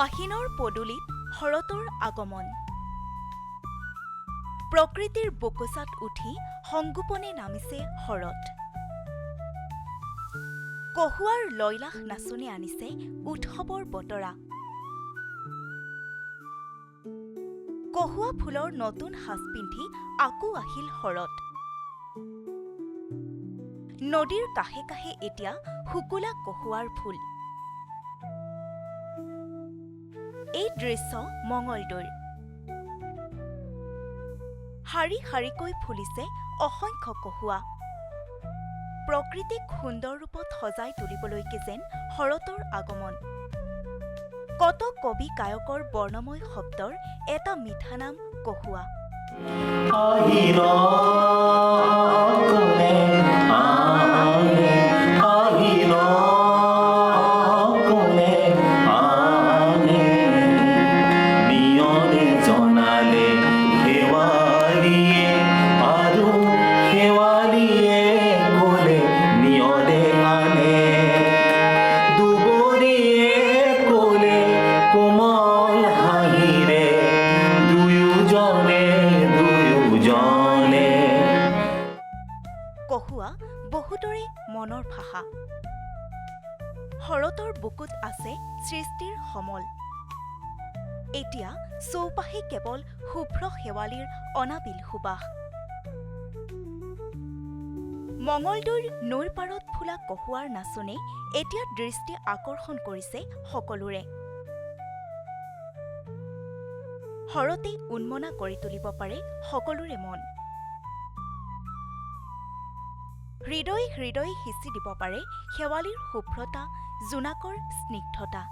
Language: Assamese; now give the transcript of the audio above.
আহিনৰ পদূলিত শৰতৰ আগমন। প্ৰকৃতিৰ বুকুচাত উঠি সংগোপনে নামিছে শৰৎ। কহুৱাৰ লয়লাস নাচনি আনিছে উৎসৱৰ বতৰা। কহুৱা ফুলৰ নতুন সাজ পিন্ধি আকৌ আহিল শৰৎ। নদীৰ কাষে কাষে এতিয়া শুকুলা কহুৱাৰ ফুল। এই দৃশ্য মঙলদৈৰ। শাৰী শাৰীকৈ ফুলিছে অসংখ্য কহুৱা। প্ৰকৃতিক সুন্দৰ ৰূপত সজাই তুলিবলৈকে যেন শৰতৰ আগমন। কত কবি কায়কৰ বৰ্ণময় শব্দৰ এটা মিঠা নাম কহুৱা। কহুৱা বহুতৰে মনৰ ভাষা। শৰতৰ বুকুত আছে সৃষ্টিৰ সমল। এতিয়া চৌপাশে কেৱল শুভ্ৰ শেৱালিৰ অনাবিল সুবাস। মঙলদৈৰ নৈৰ পাৰত ফুলা কহুৱাৰ নাচনে এতিয়া দৃষ্টি আকৰ্ষণ কৰিছে সকলোৰে। শৰতে উন্মনা কৰি তুলিব পাৰে সকলোৰে মন। হৃদয়ে হৃদয়ে সিঁচি দিব পাৰে শেৱালিৰ শুভ্ৰতা, জোনাকৰ স্নিগ্ধতা।